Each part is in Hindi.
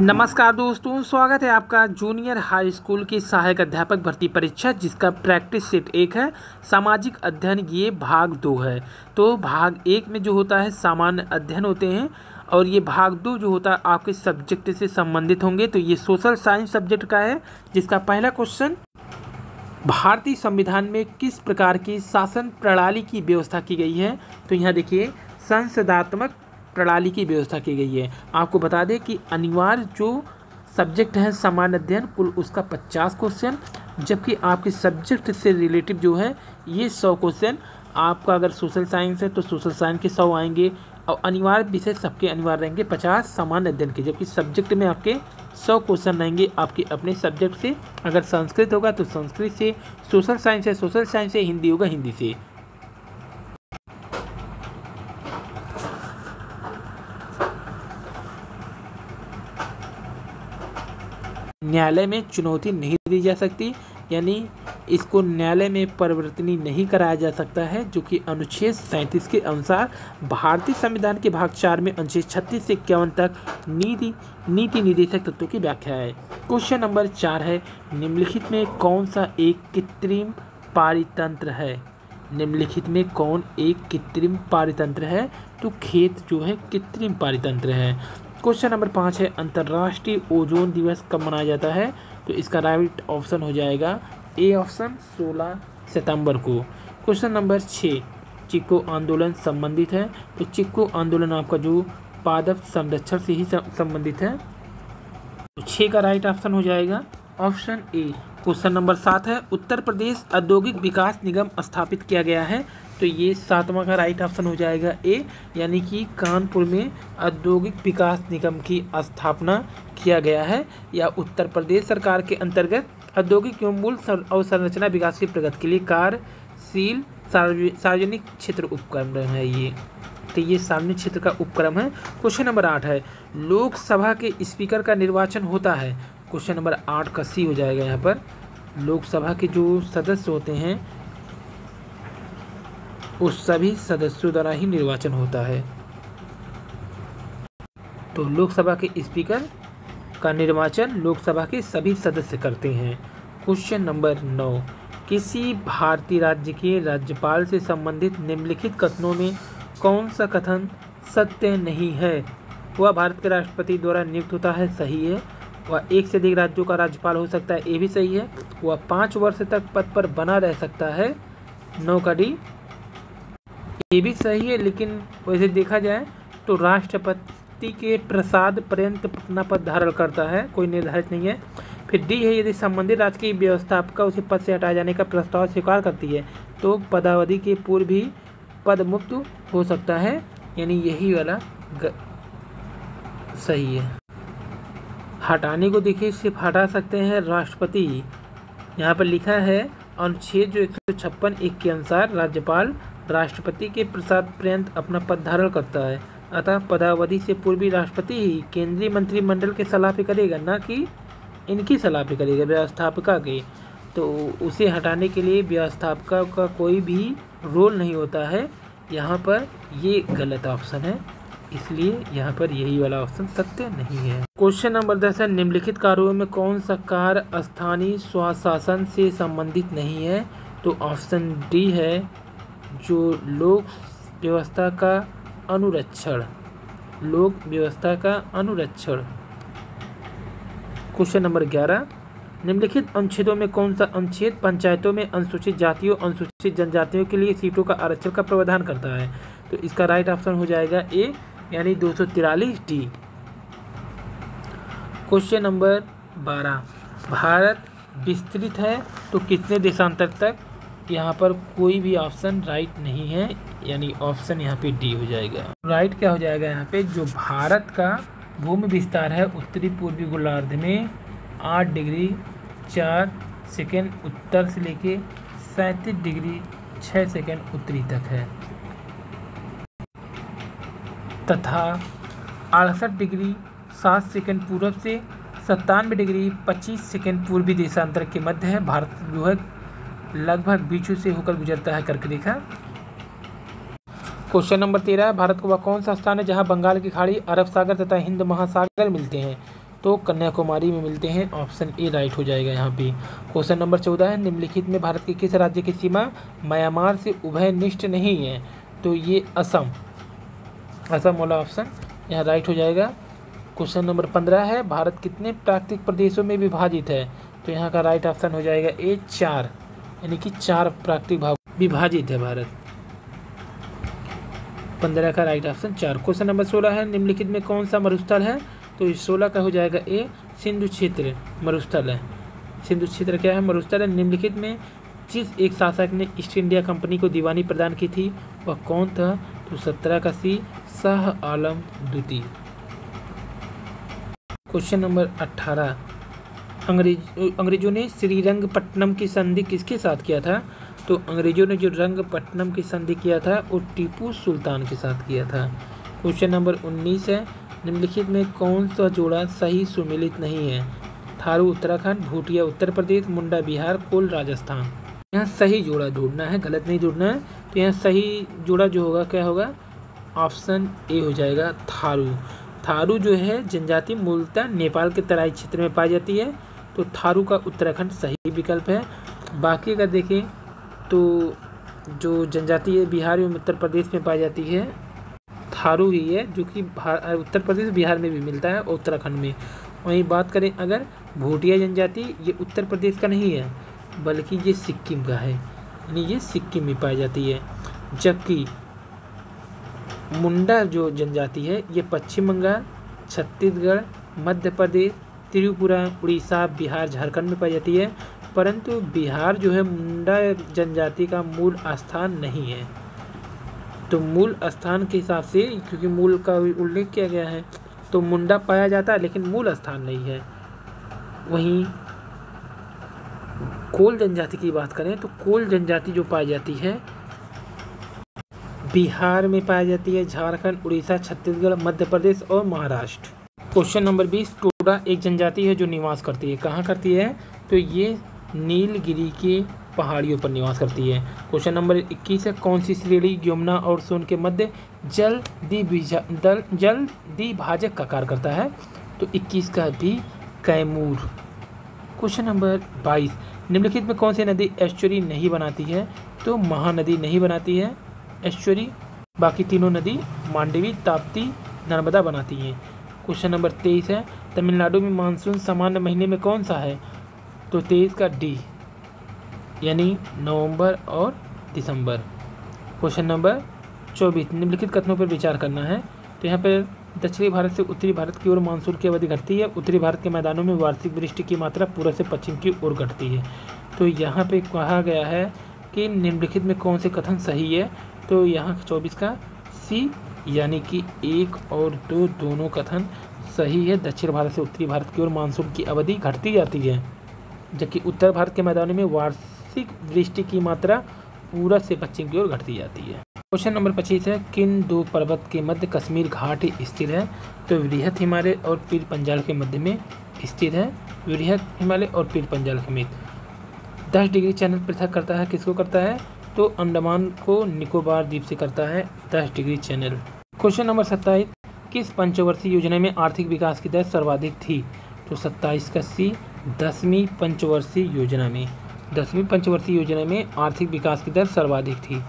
नमस्कार दोस्तों, स्वागत है आपका जूनियर हाई स्कूल की सहायक अध्यापक भर्ती परीक्षा जिसका प्रैक्टिस सेट 1 है। सामाजिक अध्ययन ये भाग 2 है। तो भाग 1 में जो होता है सामान्य अध्ययन होते हैं और ये भाग 2 जो होता है आपके सब्जेक्ट से संबंधित होंगे। तो ये सोशल साइंस सब्जेक्ट का है जिसका पहला क्वेश्चन, भारतीय संविधान में किस प्रकार की शासन प्रणाली की व्यवस्था की गई है। तो यहाँ देखिए संसदात्मक प्रणाली की व्यवस्था की गई है। आपको बता दें कि अनिवार्य जो सब्जेक्ट है सामान्य अध्ययन कुल उसका 50 क्वेश्चन, जबकि आपके सब्जेक्ट से रिलेटिव जो है ये 100 क्वेश्चन। आपका अगर सोशल साइंस है तो सोशल साइंस के 100 आएंगे और अनिवार्य विषय सबके अनिवार्य रहेंगे 50 सामान्य अध्ययन के, जबकि सब्जेक्ट में आपके 100 क्वेश्चन रहेंगे आपके अपने सब्जेक्ट से। अगर संस्कृत होगा तो संस्कृत से, सोशल साइंस है सोशल साइंस से, हिंदी होगा हिंदी से। न्यायालय में चुनौती नहीं दी जा सकती, यानी इसको न्यायालय में परिवर्तनीय नहीं कराया जा सकता है, जो कि अनुच्छेद 37 के अनुसार भारतीय संविधान के भाग 4 में अनुच्छेद 36 से 51 तक नीति निर्देशक तत्वों की व्याख्या है। क्वेश्चन नंबर 4 है, निम्नलिखित में कौन सा एक कृत्रिम पारितंत्र है। निम्नलिखित में कौन एक कृत्रिम पारितंत्र है। तो खेत जो है कृत्रिम पारितंत्र है। क्वेश्चन नंबर 5 है, अंतर्राष्ट्रीय ओजोन दिवस कब मनाया जाता है। तो इसका राइट ऑप्शन हो जाएगा ए ऑप्शन 16 सितंबर को। क्वेश्चन नंबर 6, चिपको आंदोलन संबंधित है। तो चिपको आंदोलन आपका जो पादप संरक्षण से ही संबंधित है। तो 6 का राइट ऑप्शन हो जाएगा ऑप्शन ए। क्वेश्चन नंबर 7 है, उत्तर प्रदेश औद्योगिक विकास निगम स्थापित किया गया है। तो ये 7वां का राइट ऑप्शन हो जाएगा ए, यानी कि कानपुर में औद्योगिक विकास निगम की स्थापना किया गया है, या उत्तर प्रदेश सरकार के अंतर्गत औद्योगिक एवं मूल अवसंरचना विकास की प्रगति के लिए कार्यशील सार्वजनिक क्षेत्र उपक्रम है ये। तो ये सार्वजनिक क्षेत्र का उपक्रम है। क्वेश्चन नंबर 8 है, लोकसभा के स्पीकर का निर्वाचन होता है। क्वेश्चन नंबर 8 का सी हो जाएगा। यहाँ पर लोकसभा के जो सदस्य होते हैं उस सभी सदस्यों द्वारा ही निर्वाचन होता है। तो लोकसभा के स्पीकर का निर्वाचन लोकसभा के सभी सदस्य करते हैं। क्वेश्चन नंबर 9, किसी भारतीय राज्य के राज्यपाल से संबंधित निम्नलिखित कथनों में कौन सा कथन सत्य नहीं है। वह भारत के राष्ट्रपति द्वारा नियुक्त होता है, सही है। वह एक से अधिक राज्यों का राज्यपाल हो सकता है, ये भी सही है। वह 5 वर्ष तक पद पर बना रह सकता है, 9 का डी, ये भी सही है। लेकिन वैसे देखा जाए तो राष्ट्रपति के प्रसाद पर्यंत अपना पद धारण करता है, कोई निर्धारित नहीं है। फिर डी है, यदि संबंधित राज्य की व्यवस्थापिका उसे पद से हटाए जाने का प्रस्ताव स्वीकार करती है तो पदावधि के पूर्व भी पद मुक्त हो सकता है, यानी यही वाला सही है। हटाने को देखिए सिर्फ हटा सकते हैं राष्ट्रपति। यहाँ पर लिखा है अनुच्छेद जो 156(1) के अनुसार राज्यपाल राष्ट्रपति के प्रसाद पर्यंत अपना पद धारण करता है, अतः पदावधि से पूर्व राष्ट्रपति ही केंद्रीय मंत्रिमंडल के सलाह पे करेगा, ना कि इनकी सलाह पे करेगा व्यवस्थापिका के। तो उसे हटाने के लिए व्यवस्थापिका का कोई भी रोल नहीं होता है। यहाँ पर ये गलत ऑप्शन है, इसलिए यहाँ पर यही वाला ऑप्शन सत्य नहीं है। क्वेश्चन नंबर 10 है, निम्नलिखित कार्यों में कौन सा कार्य स्थानीय स्वशासन से संबंधित नहीं है। तो ऑप्शन डी है, जो लोक व्यवस्था का अनुरक्षण, लोक व्यवस्था का अनुरक्षण। क्वेश्चन नंबर 11, निम्नलिखित अनुच्छेदों में कौन सा अनुच्छेद पंचायतों में अनुसूचित जातियों अनुसूचित जनजातियों के लिए सीटों का आरक्षण का प्रावधान करता है। तो इसका राइट ऑप्शन हो जाएगा ए, यानी 243 डी। क्वेश्चन नंबर 12, भारत विस्तृत है तो कितने देशांतर तक। यहाँ पर कोई भी ऑप्शन राइट नहीं है, यानी ऑप्शन यहाँ पे डी हो जाएगा। राइट क्या हो जाएगा यहाँ पे, जो भारत का भूमि विस्तार है उत्तरी पूर्वी गोलार्ध में 8 डिग्री 4 सेकेंड उत्तर से लेके 37 डिग्री 6 सेकेंड उत्तरी तक है, तथा 68 डिग्री 7 सेकेंड पूर्व से 97 डिग्री 25 सेकेंड पूर्वी देशांतर के मध्य है। भारत जो है लगभग बीचों से होकर गुजरता है कर्क रेखा। क्वेश्चन नंबर 13, भारत का वह कौन सा स्थान है जहां बंगाल की खाड़ी, अरब सागर तथा हिंद महासागर मिलते हैं। तो कन्याकुमारी में मिलते हैं। ऑप्शन ए राइट हो जाएगा यहाँ पे। क्वेश्चन नंबर 14 है, निम्नलिखित में भारत के किस राज्य की सीमा म्यांमार से उभयनिष्ठ नहीं है? तो ये असम वाला ऑप्शन यहाँ राइट हो जाएगा। क्वेश्चन नंबर 15 है, भारत कितने प्राकृतिक प्रदेशों में विभाजित है? तो यहाँ का राइट ऑप्शन हो जाएगा ए 4, यानी कि 4 प्राकृतिक भाग विभाजित है भारत। 15 का राइट ऑप्शन 4। क्वेश्चन नंबर 16 है, निम्नलिखित में कौन सा मरुस्थल है? तो 16 का हो जाएगा ए सिंधु क्षेत्र मरुस्थल है। सिंधु क्षेत्र क्या है? मरुस्थल है। निम्नलिखित में जिस एक शासक ने ईस्ट इंडिया कंपनी को दीवानी प्रदान की थी वह कौन था? तो 17 का सी शाह आलम द्वितीय। क्वेश्चन नंबर 18, अंग्रेजों ने श्रीरंगपट्टनम की संधि किसके साथ किया था? तो अंग्रेजों ने जो रंगपट्टनम की संधि किया था वो टीपू सुल्तान के साथ किया था। क्वेश्चन नंबर 19 है, निम्नलिखित में कौन सा जोड़ा सही सुमेलित नहीं है? थारू उत्तराखंड, भूटिया उत्तर प्रदेश, मुंडा बिहार, कोल राजस्थान। यहाँ सही जोड़ा ढूंढना है, गलत नहीं ढूंढना है। तो यहाँ सही जोड़ा जो होगा क्या होगा? ऑप्शन ए हो जाएगा थारू। थारू जो है जनजाति मूलतः नेपाल के तराई क्षेत्र में पाई जाती है, तो थारू का उत्तराखंड सही विकल्प है। बाकी अगर देखें तो जो जनजाति है बिहार एवं उत्तर प्रदेश में पाई जाती है थारू ही है, जो कि उत्तर प्रदेश बिहार में भी मिलता है और उत्तराखंड में। वहीं बात करें अगर भूटिया जनजाति, ये उत्तर प्रदेश का नहीं है बल्कि ये सिक्किम का है, यानी ये सिक्किम में पाई जाती है। जबकि मुंडा जो जनजाति है ये पश्चिम बंगाल, छत्तीसगढ़, मध्य प्रदेश, त्रिपुरा, उड़ीसा, बिहार, झारखंड में पाई जाती है। परंतु बिहार जो है मुंडा जनजाति का मूल स्थान नहीं है। तो मूल स्थान के हिसाब से, क्योंकि मूल का उल्लेख किया गया है, तो मुंडा पाया जाता है लेकिन मूल स्थान नहीं है। वहीं कोल जनजाति की बात करें तो कोल जनजाति जो पाई जाती है बिहार में पाई जाती है, झारखंड, उड़ीसा, छत्तीसगढ़, मध्य प्रदेश और महाराष्ट्र। क्वेश्चन नंबर 20, टोडा एक जनजाति है जो निवास करती है, कहाँ करती है? तो ये नीलगिरी के पहाड़ियों पर निवास करती है। क्वेश्चन नंबर 21 है, कौन सी श्रेणी यमुना और सोन के मध्य जल द्विभाजक का कार्य करता है? तो 21 का भी कैमूर। क्वेश्चन नंबर 22, निम्नलिखित में कौन सी नदी एस्चुरी नहीं बनाती है? तो महानदी नहीं बनाती है एस्चुरी, बाकी तीनों नदी मांडवी, ताप्ती, नर्मदा बनाती हैं। क्वेश्चन नंबर 23 है, तमिलनाडु में मानसून सामान्य महीने में कौन सा है? तो 23 का डी, यानी नवंबर और दिसंबर। क्वेश्चन नंबर 24, निम्नलिखित कथनों पर विचार करना है। तो यहाँ पर दक्षिणी भारत से उत्तरी भारत की ओर मानसून की अवधि घटती है, उत्तरी भारत के मैदानों में वार्षिक वृष्टि की मात्रा पूर्व से पश्चिम की ओर घटती है। तो यहाँ पे कहा गया है कि निम्नलिखित में कौन से कथन सही है? तो यहाँ 24 का सी, यानी कि 1 और 2 दोनों कथन सही है। दक्षिण भारत से उत्तरी भारत की ओर मानसून की अवधि घटती जाती है, जबकि उत्तर भारत के मैदानों में वार्षिक वृष्टि की मात्रा पूर्व से पश्चिम की ओर घटती जाती है। क्वेश्चन नंबर 25 है, किन दो पर्वत के मध्य कश्मीर घाट स्थित है? तो वृहत हिमालय और पीर पंजाल के मध्य में स्थित है। वृहत हिमालय और पीर पंजाल समेत 10 डिग्री चैनल पृथक करता है, किसको करता है? तो अंडमान को निकोबार द्वीप से करता है 10 डिग्री चैनल। क्वेश्चन नंबर 27, किस पंचवर्षीय योजना में आर्थिक विकास की दर सर्वाधिक थी? तो 27 का सी, 10वीं पंचवर्षीय योजना में। 10वीं पंचवर्षीय योजना में आर्थिक विकास की दर सर्वाधिक थी।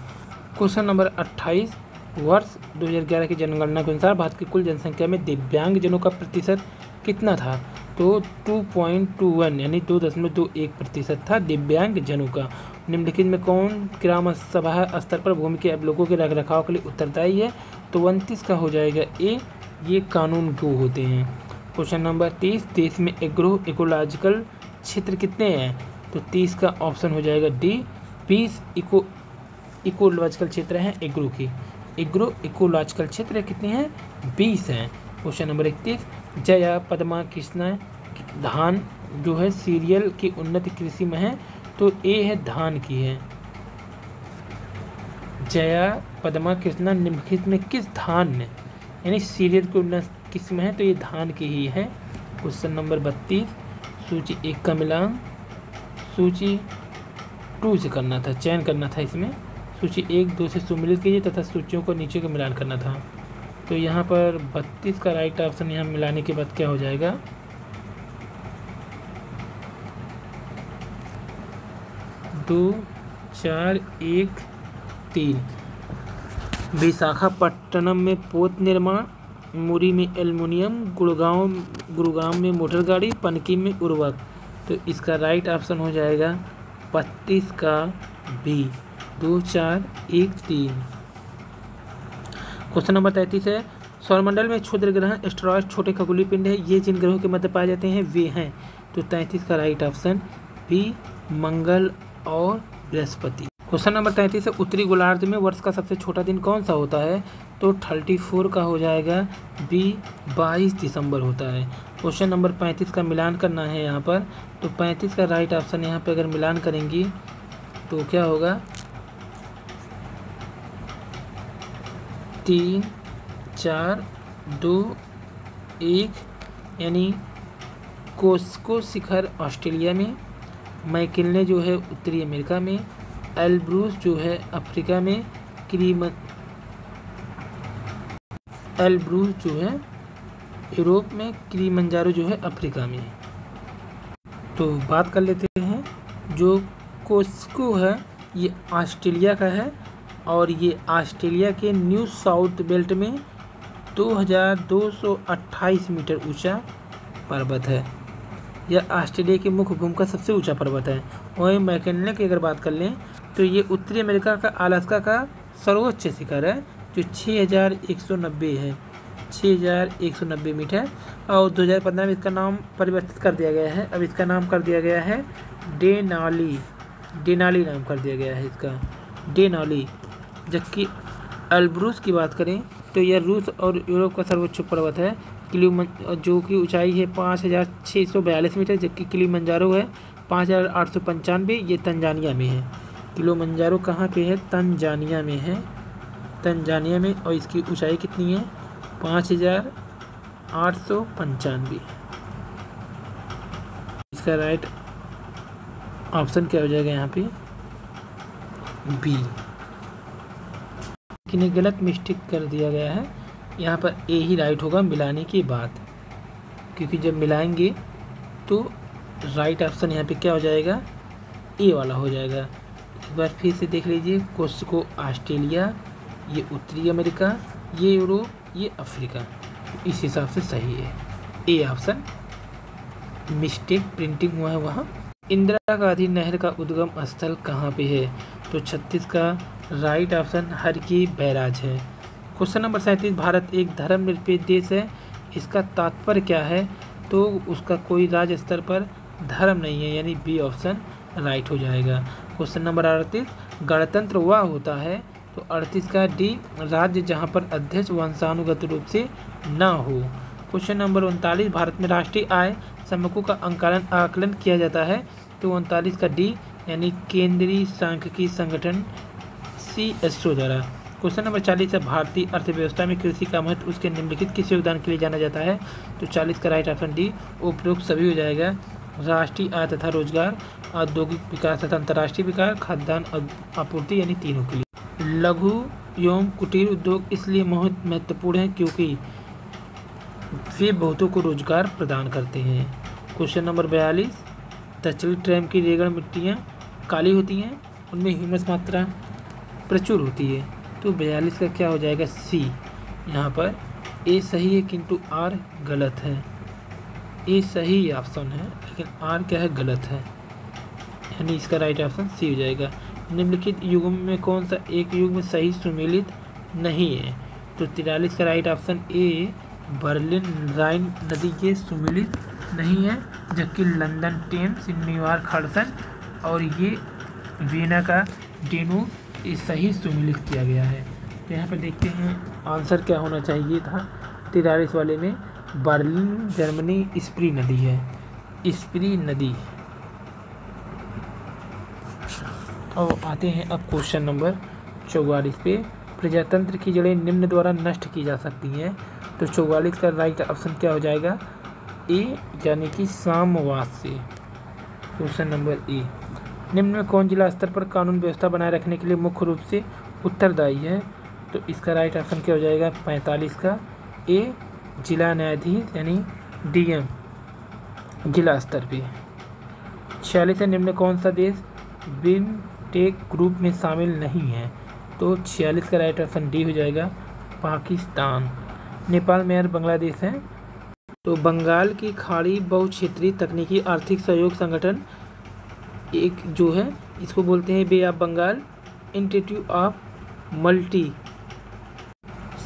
क्वेश्चन नंबर 28, वर्ष 2011 की जनगणना के अनुसार भारत की कुल जनसंख्या में दिव्यांगजनों का प्रतिशत कितना था? तो 2.21 यानी 2.21% था दिव्यांगजनों का। निम्नलिखित में कौन ग्राम सभा स्तर पर भूमि के अवलोकों के रखरखाव के लिए उत्तरदायी है? तो 29 का हो जाएगा ए, ये कानून को होते हैं। क्वेश्चन नंबर 30, देश में एग्रो इकोलॉजिकल क्षेत्र कितने हैं? तो 30 का ऑप्शन हो जाएगा डी, 20 इकोलॉजिकल क्षेत्र हैं एग्रो की। एग्रो इकोलॉजिकल क्षेत्र कितने हैं? 20 हैं। क्वेश्चन नंबर 31, जया पद्मा कृष्णा धान जो है सीरियल की उन्नत कृषि में है, तो ए है धान की है। जया पद्मा कृष्णा निम्नलिखित में किस धान ने यानी सीरियल की उन्नत किस्म है? तो ये धान की ही है। क्वेश्चन नंबर 32, सूची 1 का मिलान सूची 2 से करना था, चयन करना था इसमें। सूची 1, 2 से सुमिलित कीजिए तथा सूचियों को नीचे का मिलान करना था। तो यहाँ पर 32 का राइट ऑप्शन यहाँ मिलाने के बाद क्या हो जाएगा? 2 4 1 3। विशाखापट्टनम में पोत निर्माण, मुरी में एल्युमिनियम, गुड़गांव में मोटर गाड़ी, पनकी में उर्वरक। तो इसका राइट ऑप्शन हो जाएगा 32 का बी, 2 4 1 3। क्वेश्चन नंबर 33 है, सौरमंडल में क्षुद्र ग्रह एस्टेरॉयड छोटे खगोलीय पिंड है, ये जिन ग्रहों के मध्य पाए जाते हैं वे हैं। तो 33 का राइट ऑप्शन बी, मंगल और बृहस्पति। क्वेश्चन नंबर 33 है, उत्तरी गोलार्ध में वर्ष का सबसे छोटा दिन कौन सा होता है। तो 34 का हो जाएगा बी, 22 दिसंबर होता है। क्वेश्चन नंबर 35 का मिलान करना है यहाँ पर। तो 35 का राइट ऑप्शन यहाँ पे अगर मिलान करेंगे तो क्या होगा 3 4 2 1, यानी कोस्को शिखर ऑस्ट्रेलिया में, मैकिन्ले जो है उत्तरी अमेरिका में, एल्ब्रूस जो है अफ्रीका में, एल्ब्रूस जो है यूरोप में, किलिमंजारो जो है अफ्रीका में। तो बात कर लेते हैं, जो कोस्को है ये ऑस्ट्रेलिया का है और ये ऑस्ट्रेलिया के न्यू साउथ बेल्ट में 2228 मीटर ऊंचा पर्वत है। यह ऑस्ट्रेलिया के मुख्य भूमि का सबसे ऊंचा पर्वत है। वहीं मैकिन्ले की अगर बात कर लें तो ये उत्तरी अमेरिका का अलास्का का सर्वोच्च शिखर है जो 6190 है, 6190 मीटर। और 2015 में इसका नाम परिवर्तित कर दिया गया है। अब इसका नाम कर दिया गया है डेनाली नाम कर दिया गया है इसका, डेनाली। जबकि एल्ब्रूस की बात करें तो यह रूस और यूरोप का सर्वोच्च पर्वत है, जो की ऊंचाई है 5642 मीटर, जबकि किलिमंजारो है 5895, ये तंजानिया में है। किलिमंजारो कहाँ पे है, तंजानिया में है, तंजानिया में, और इसकी ऊंचाई कितनी है 5895। इसका राइट ऑप्शन क्या हो जाएगा यहाँ पे बी। लेकिन गलत मिस्टेक कर दिया गया है, यहाँ पर ए ही राइट होगा मिलाने के बाद, क्योंकि जब मिलाएंगे तो राइट ऑप्शन यहाँ पे क्या हो जाएगा ए वाला हो जाएगा। एक बार फिर से देख लीजिए, कोस्को ऑस्ट्रेलिया, ये उत्तरी अमेरिका, ये यूरोप, ये अफ्रीका, इस हिसाब से सही है ए ऑप्शन। मिस्टेक प्रिंटिंग हुआ है वहाँ। इंदिरा गांधी नहर का उद्गम स्थल कहाँ पे है। तो 36 का राइट ऑप्शन हर की बैराज है। क्वेश्चन नंबर 37, भारत एक धर्मनिरपेक्ष देश है, इसका तात्पर्य क्या है। तो उसका कोई राज्य स्तर पर धर्म नहीं है, यानी बी ऑप्शन राइट हो जाएगा। क्वेश्चन नंबर 38, गणतंत्र वह होता है। तो 38 का डी, राज्य जहां पर अध्यक्ष वंशानुगत रूप से न हो। क्वेश्चन नंबर 39, भारत में राष्ट्रीय आय समूहों का आकलन किया जाता है। तो 39 का डी, यानी केंद्रीय सांख्यिकी संगठन CSO द्वारा। क्वेश्चन नंबर 40 है, भारतीय अर्थव्यवस्था में कृषि का महत्व उसके निम्नलिखित किस योगदान के लिए जाना जाता है। तो 40 का राइट ऑप्शन डी, उपरोक्त सभी हो जाएगा। राष्ट्रीय आय तथा रोजगार, औद्योगिक विकास तथा अंतर्राष्ट्रीय विकास, खाद्यान्न आपूर्ति, यानी तीनों के लिए। लघु एवं कुटीर उद्योग इसलिए बहुत महत्वपूर्ण है क्योंकि वे बहुतों को रोजगार प्रदान करते हैं। क्वेश्चन नंबर 42, दक्षिणी ट्रैम की रेगड़ मिट्टियाँ काली होती हैं, उनमें ह्यूमस मात्रा प्रचुर होती है। तो 42 का क्या हो जाएगा सी। यहाँ पर ए सही है किंतु आर गलत है। ए सही ऑप्शन है लेकिन आर क्या है गलत है, यानी इसका राइट ऑप्शन सी हो जाएगा। निम्नलिखित युग्म में कौन सा एक युग्म सही सुमेलित नहीं है। तो 43 का राइट ऑप्शन ए, बर्लिन राइन नदी के सुमेलित नहीं है, जबकि लंदन टेम्स, न्यूयॉर्क हडसन और ये वीना का डेनूब ये सही सुमेलित किया गया है। तो यहाँ पर देखते हैं आंसर क्या होना चाहिए था 43 वाले में। बर्लिन जर्मनी स्प्री नदी है, स्प्री नदी। और आते हैं अब क्वेश्चन नंबर 44 पे, प्रजातंत्र की जड़ें निम्न द्वारा नष्ट की जा सकती हैं। तो 44 का राइट ऑप्शन क्या हो जाएगा ए, यानी कि साम्यवाद से। क्वेश्चन नंबर ए, निम्न में कौन जिला स्तर पर कानून व्यवस्था बनाए रखने के लिए मुख्य रूप से उत्तरदायी है। तो इसका राइट ऑप्शन क्या हो जाएगा 45 का ए, जिला न्यायाधीश यानी DM जिला स्तर पे। 46 है, निम्न कौन सा देश बिमस्टेक ग्रुप में शामिल नहीं है। तो 46 का राइट ऑप्शन डी हो जाएगा, पाकिस्तान। नेपाल, म्यांमार, बांग्लादेश है। तो बंगाल की खाड़ी बहुक्षेत्रीय तकनीकी आर्थिक सहयोग संगठन एक जो है इसको बोलते हैं Bay of Bengal Institute of Multi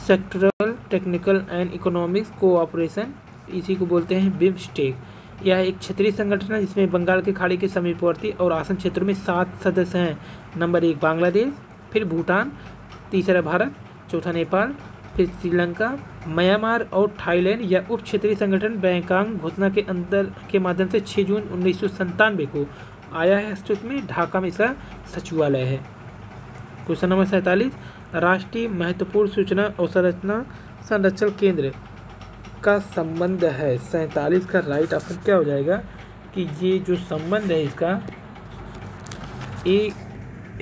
Sectoral Technical and Economics Cooperation, इसी को बोलते हैं बिमस्टेक। यह एक क्षेत्रीय संगठन है जिसमें बंगाल की खाड़ी के समीपवर्ती और आसन क्षेत्रों में 7 सदस्य हैं। नंबर 1 बांग्लादेश, फिर भूटान, तीसरा भारत, चौथा नेपाल, फिर श्रीलंका, म्यांमार और थाईलैंड। यह उप क्षेत्रीय संगठन बैंकॉक घोषणा के माध्यम से 6 जून 1997 को आया है अस्तित्व में। ढाका में इसका सचिवालय है। क्वेश्चन नंबर 47, राष्ट्रीय महत्वपूर्ण सूचना और संरक्षण केंद्र का संबंध है। 47 का राइट ऑप्शन क्या हो जाएगा कि ये जो संबंध है इसका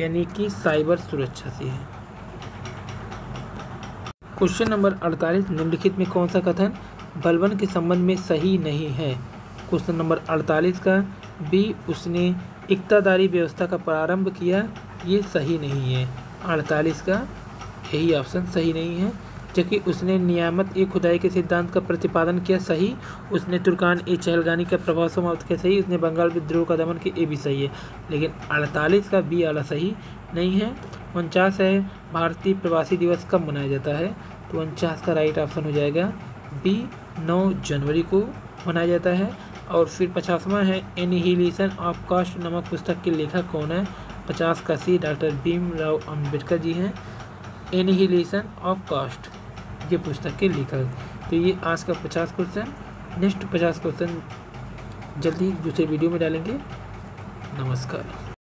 यानी कि साइबर सुरक्षा से है। क्वेश्चन नंबर 48, निम्नलिखित में कौन सा कथन बलबन के संबंध में सही नहीं है। क्वेश्चन नंबर 48 का बी, उसने इक्तादारी व्यवस्था का प्रारंभ किया, ये सही नहीं है। 48 का यही ऑप्शन सही नहीं है। जबकि उसने नियामत ए खुदाई के सिद्धांत का प्रतिपादन किया, सही। उसने तुर्कान ए चहलगानी का प्रभाव समाप्त किया, सही। उसने बंगाल विद्रोह का दमन किया, ये भी सही है। लेकिन 48 का बी वाला सही नहीं है। 49 है, भारतीय प्रवासी दिवस कब मनाया जाता है। तो 49 का राइट ऑप्शन हो जाएगा बी, 9 जनवरी को मनाया जाता है। और फिर 50वां है, एनिहिलेशन ऑफ कास्ट नामक पुस्तक के लेखक कौन है। 50 का सी, डॉक्टर भीमराव अम्बेडकर जी हैं। एनिहिलेशन ऑफ कास्ट ये पुस्तक के लेखक। तो ये आज का 50 क्वेश्चन। नेक्स्ट 50 क्वेश्चन जल्दी दूसरे वीडियो में डालेंगे। नमस्कार।